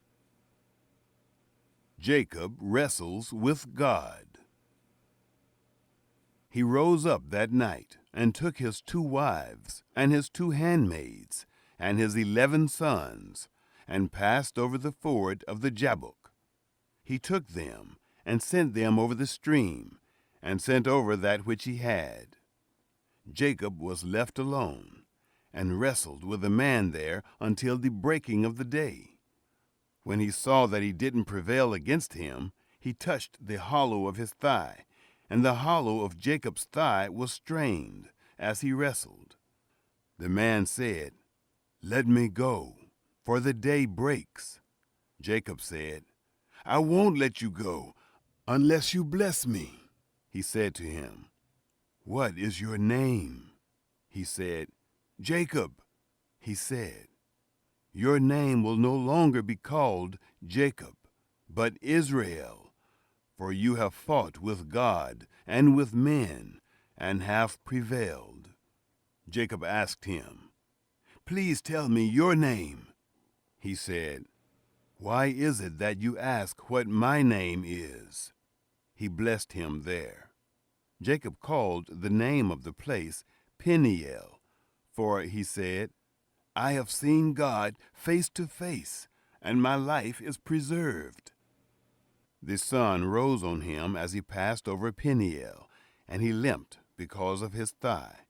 Speaker 1: Jacob wrestles with God. He rose up that night, and took his 2 wives, and his 2 handmaids, and his 11 sons, and passed over the ford of the Jabbok. He took them, and sent them over the stream, and sent over that which he had. Jacob was left alone, and wrestled with a man there until the breaking of the day. When he saw that he didn't prevail against him, he touched the hollow of his thigh, and the hollow of Jacob's thigh was strained as he wrestled. The man said, "Let me go, for the day breaks." Jacob said, "I won't let you go unless you bless me." He said to him, "What is your name?" He said, "Jacob." He said, "Your name will no longer be called Jacob, but Israel, for you have fought with God and with men, and have prevailed." Jacob asked him, "Please tell me your name." He said, "Why is it that you ask what my name is?" He blessed him there. Jacob called the name of the place Peniel, for he said, "I have seen God face to face, and my life is preserved." The sun rose on him as he passed over Peniel, and he limped because of his thigh.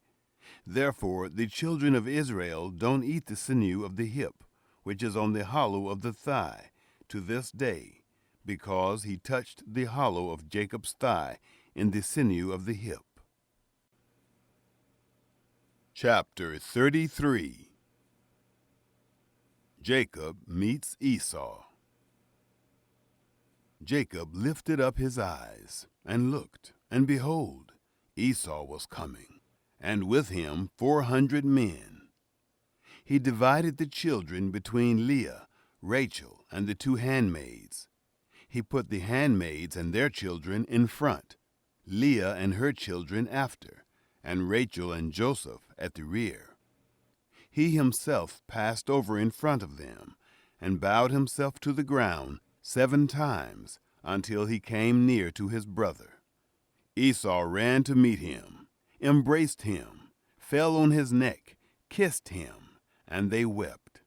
Speaker 1: Therefore the children of Israel don't eat the sinew of the hip, which is on the hollow of the thigh, to this day, because he touched the hollow of Jacob's thigh in the sinew of the hip. Chapter 33. Jacob meets Esau. Jacob lifted up his eyes, and looked, and behold, Esau was coming, and with him 400 men. He divided the children between Leah, Rachel, and the 2 handmaids. He put the handmaids and their children in front, Leah and her children after, and Rachel and Joseph at the rear. He himself passed over in front of them, and bowed himself to the ground 7 times, until he came near to his brother. Esau ran to meet him, embraced him, fell on his neck, kissed him, and they wept.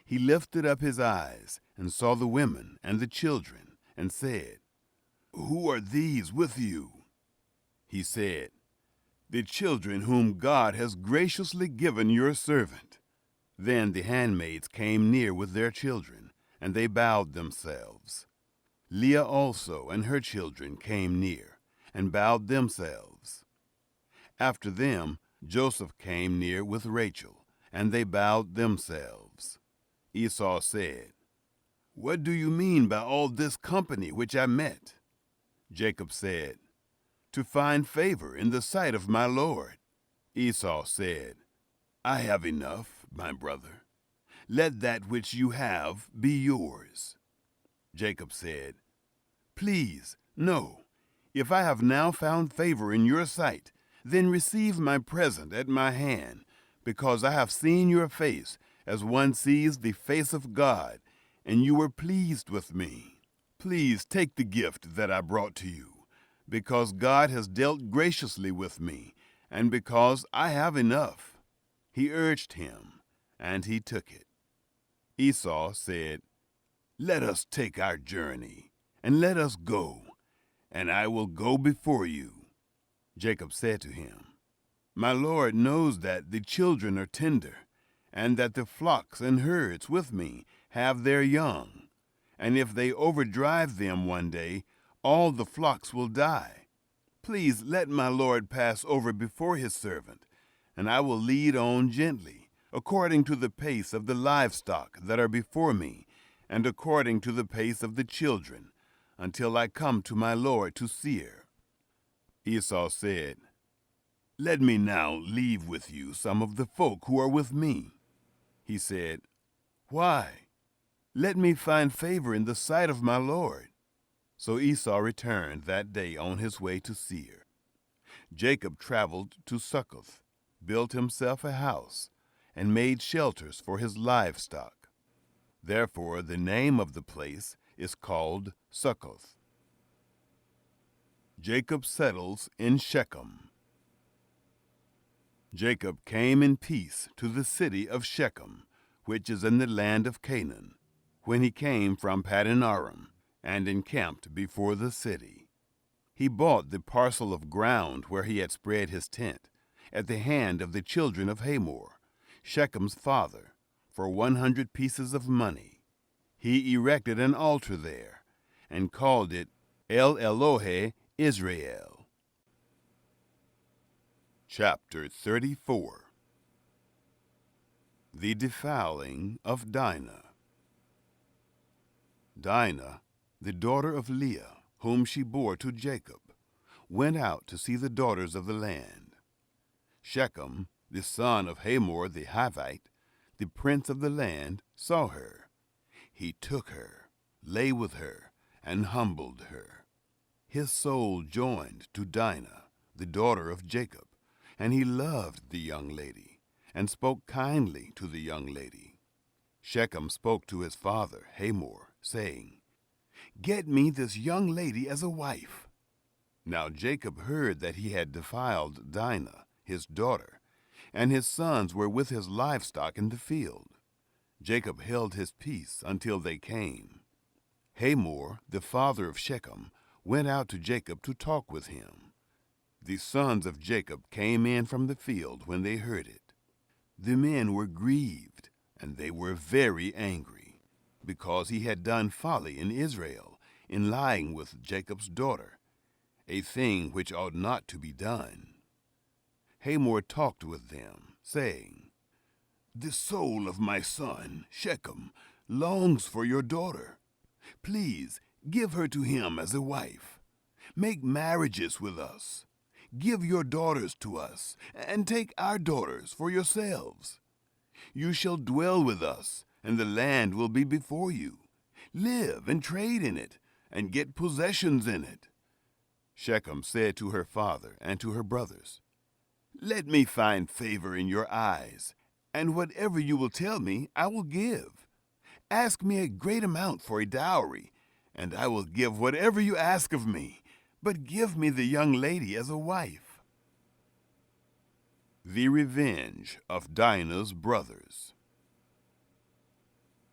Speaker 1: He lifted up his eyes, and saw the women and the children, and said, "Who are these with you?" He said, "The children whom God has graciously given your servant." Then the handmaids came near with their children, and they bowed themselves. Leah also and her children came near, and bowed themselves. After them Joseph came near with Rachel, and they bowed themselves. Esau said, "What do you mean by all this company which I met?" Jacob said, "To find favor in the sight of my lord." Esau said, "I have enough, my brother. Let that which you have be yours." Jacob said, "Please, no. If I have now found favor in your sight, then receive my present at my hand, because I have seen your face as one sees the face of God, and you were pleased with me. Please take the gift that I brought to you, because God has dealt graciously with me, and because I have enough." He urged him, and he took it. Esau said, "Let us take our journey, and let us go, and I will go before you." Jacob said to him, "My Lord knows that the children are tender, and that the flocks and herds with me have their young, and if they overdrive them one day, all the flocks will die. Please let my Lord pass over before his servant, and I will lead on gently, according to the pace of the livestock that are before me, and according to the pace of the children, until I come to my Lord to Seir." Esau said, "Let me now leave with you some of the folk who are with me." He said, "Why? Let me find favor in the sight of my Lord." So Esau returned that day on his way to Seir. Jacob traveled to Succoth, built himself a house, and made shelters for his livestock. Therefore the name of the place is called Succoth. Jacob settles in Shechem. Jacob came in peace to the city of Shechem, which is in the land of Canaan, when he came from Paddan Aram, and encamped before the city. He bought the parcel of ground where he had spread his tent, at the hand of the children of Hamor, Shechem's father, for 100 pieces of money. He erected an altar there, and called it El Elohe Israel. Chapter 34. The defiling of Dinah. Dinah, the daughter of Leah, whom she bore to Jacob, went out to see the daughters of the land. Shechem, the son of Hamor the Hivite, the prince of the land, saw her. He took her, lay with her, and humbled her. His soul joined to Dinah, the daughter of Jacob, and he loved the young lady, and spoke kindly to the young lady. Shechem spoke to his father Hamor, saying, "Get me this young lady as a wife." Now Jacob heard that he had defiled Dinah, his daughter, and his sons were with his livestock in the field. Jacob held his peace until they came. Hamor, the father of Shechem, went out to Jacob to talk with him. The sons of Jacob came in from the field when they heard it. The men were grieved, and they were very angry, because he had done folly in Israel, in lying with Jacob's daughter, a thing which ought not to be done. Hamor talked with them, saying, "The soul of my son, Shechem, longs for your daughter. Please give her to him as a wife. Make marriages with us. Give your daughters to us, and take our daughters for yourselves. You shall dwell with us, and the land will be before you. Live and trade in it, and get possessions in it." Shechem said to her father and to her brothers, "Let me find favor in your eyes, and whatever you will tell me, I will give. Ask me a great amount for a dowry, and I will give whatever you ask of me, but give me the young lady as a wife." The revenge of Dinah's brothers.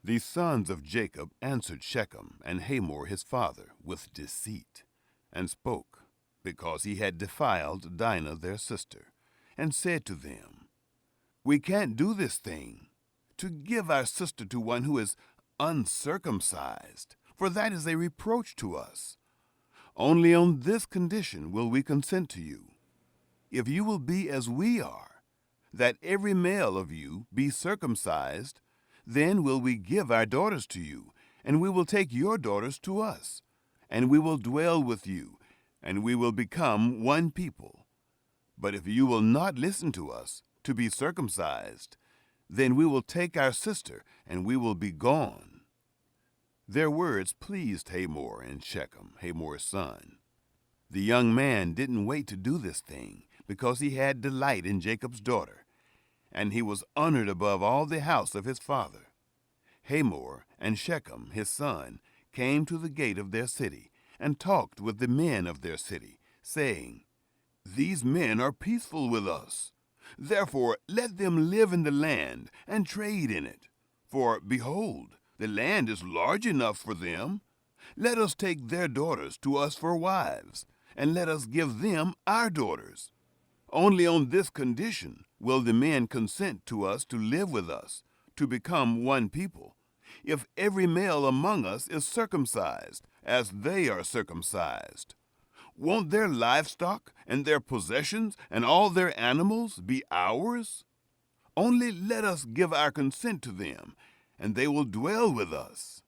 Speaker 1: The sons of Jacob answered Shechem and Hamor his father with deceit, and spoke, because he had defiled Dinah their sister, and said to them, "We can't do this thing, to give our sister to one who is uncircumcised, for that is a reproach to us. Only on this condition will we consent to you. If you will be as we are, that every male of you be circumcised, then will we give our daughters to you, and we will take your daughters to us, and we will dwell with you, and we will become one people. But if you will not listen to us, to be circumcised, Then we will take our sister, and we will be gone." Their words pleased Hamor and Shechem, Hamor's son. The young man didn't wait to do this thing, because he had delight in Jacob's daughter, and he was honored above all the house of his father. Hamor and Shechem, his son, came to the gate of their city, and talked with the men of their city, saying, "These men are peaceful with us. Therefore let them live in the land, and trade in it. For, behold, the land is large enough for them. Let us take their daughters to us for wives, and let us give them our daughters. Only on this condition will the men consent to us to live with us, to become one people, if every male among us is circumcised, as they are circumcised. Won't their livestock and their possessions and all their animals be ours? Only let us give our consent to them, and they will dwell with us."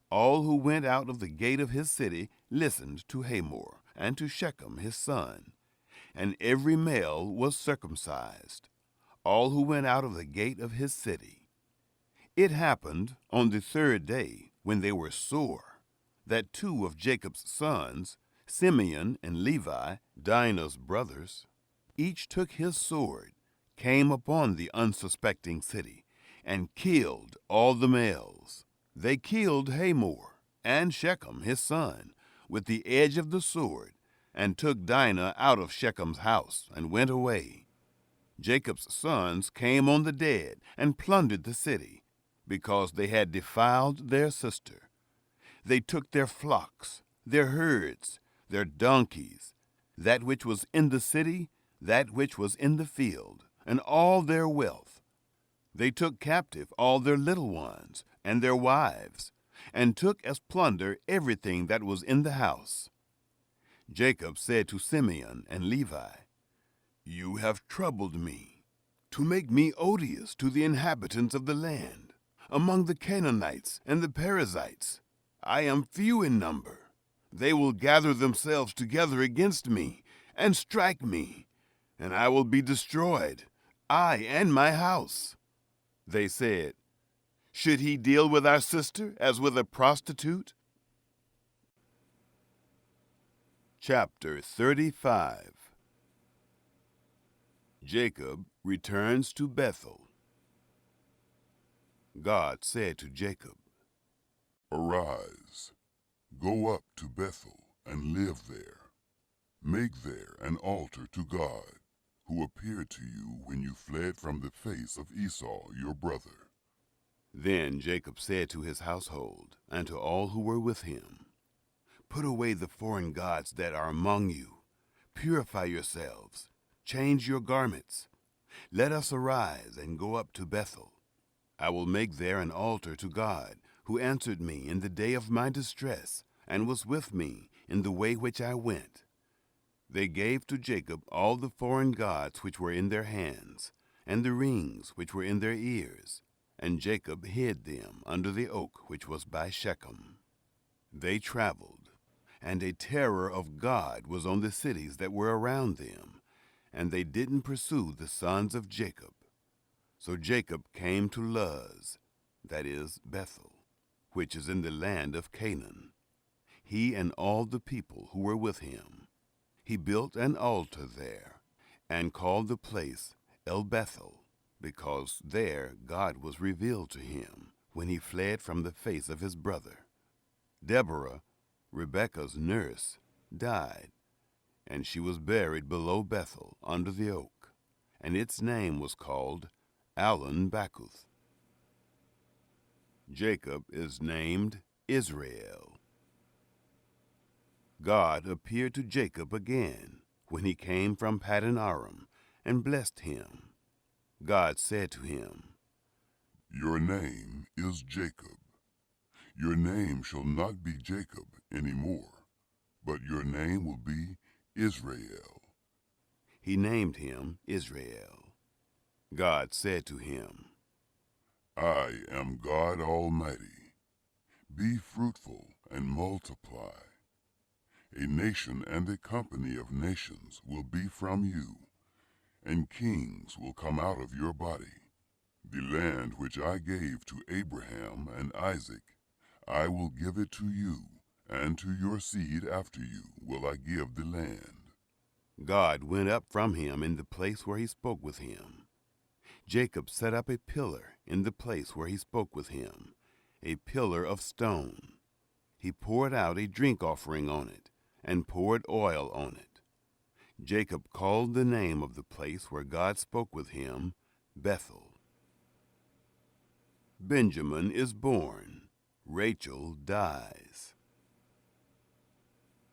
Speaker 1: All who went out of the gate of his city listened to Hamor and to Shechem his son, and every male was circumcised, all who went out of the gate of his city. It happened on the third day, when they were sore, that two of Jacob's sons, Simeon and Levi, Dinah's brothers, each took his sword, came upon the unsuspecting city, and killed all the males. They killed Hamor and Shechem his son with the edge of the sword, and took Dinah out of Shechem's house, and went away. Jacob's sons came on the dead, and plundered the city, because they had defiled their sister. They took their flocks, their herds, their donkeys, that which was in the city, that which was in the field, and all their wealth. They took captive all their little ones, and their wives, and took as plunder everything that was in the house. Jacob said to Simeon and Levi, "You have troubled me, to make me odious to the inhabitants of the land. Among the Canaanites and the Perizzites, I am few in number. They will gather themselves together against me, and strike me, and I will be destroyed, I and my house." They said, "Should he deal with our sister as with a prostitute?" Chapter 35. Jacob returns to Bethel. God said to Jacob,
Speaker 2: "Arise, go up to Bethel and live there. Make there an altar to God, who appeared to you when you fled from the face of Esau your brother."
Speaker 1: Then Jacob said to his household and to all who were with him, "Put away the foreign gods that are among you. Purify yourselves. Change your garments. Let us arise and go up to Bethel. I will make there an altar to God, who answered me in the day of my distress, and was with me in the way which I went." They gave to Jacob all the foreign gods which were in their hands, and the rings which were in their ears, and Jacob hid them under the oak which was by Shechem. They traveled, and a terror of God was on the cities that were around them, and they didn't pursue the sons of Jacob. So Jacob came to Luz, that is, Bethel, which is in the land of Canaan, he and all the people who were with him. He built an altar there, and called the place El Bethel, because there God was revealed to him when he fled from the face of his brother. Deborah, Rebekah's nurse, died, and she was buried below Bethel under the oak, and its name was called Allon Bacuth. Jacob is named Israel. God appeared to Jacob again when he came from Paddan Aram and blessed him. God said to him,
Speaker 2: "Your name is Jacob. Your name shall not be Jacob any more, but your name will be Israel."
Speaker 1: He named him Israel. God said to him,
Speaker 2: "I am God Almighty. Be fruitful and multiply. A nation and a company of nations will be from you, and kings will come out of your body. The land which I gave to Abraham and Isaac, I will give it to you, and to your seed after you will I give the land.
Speaker 1: God went up from him in the place where he spoke with him. Jacob set up a pillar in the place where he spoke with him, a pillar of stone. He poured out a drink offering on it, and poured oil on it. Jacob called the name of the place where God spoke with him Bethel. Benjamin is born. Rachel dies.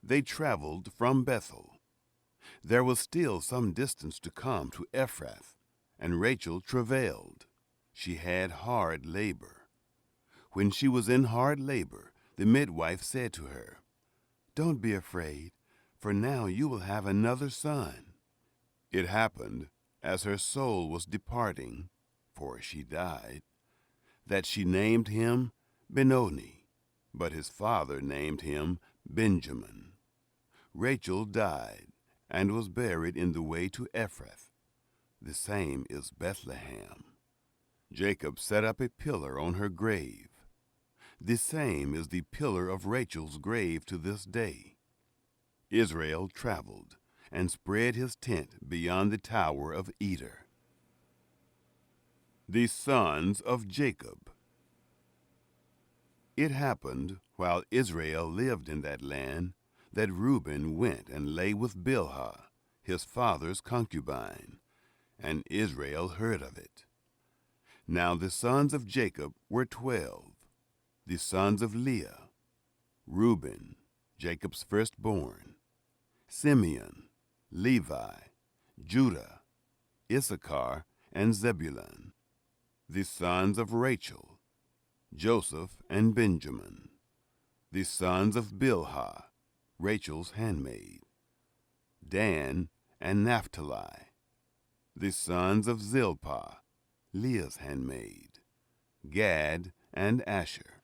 Speaker 1: They traveled from Bethel. There was still some distance to come to Ephrath, and Rachel travailed. She had hard labor. When she was in hard labor, the midwife said to her, "Don't be afraid, for now you will have another son." It happened, as her soul was departing, for she died, that she named him Benoni, but his father named him Benjamin. Rachel died and was buried in the way to Ephrath. The same is Bethlehem. Jacob set up a pillar on her grave. The same is the pillar of Rachel's grave to this day. Israel traveled and spread his tent beyond the tower of Eder. The sons of Jacob. It happened, while Israel lived in that land, that Reuben went and lay with Bilhah, his father's concubine, and Israel heard of it. Now the sons of Jacob were 12, the sons of Leah: Reuben, Jacob's firstborn; Simeon, Levi, Judah, Issachar, and Zebulun; the sons of Rachel: Joseph and Benjamin; the sons of Bilhah, Rachel's handmaid: Dan and Naphtali; the sons of Zilpah, Leah's handmaid: Gad and Asher.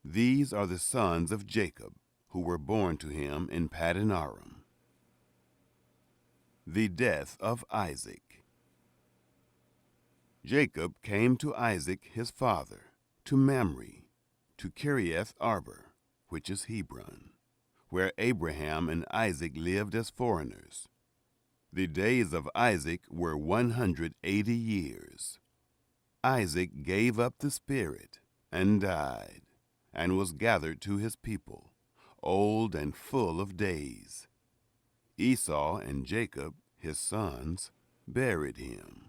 Speaker 1: These are the sons of Jacob, who were born to him in Paddan Aram. The death of Isaac. Jacob came to Isaac his father, to Mamre, to Kiriath Arba, which is Hebron, where Abraham and Isaac lived as foreigners. The days of Isaac were 180 years. Isaac gave up the spirit and died, and was gathered to his people, old and full of days. Esau and Jacob, his sons, buried him.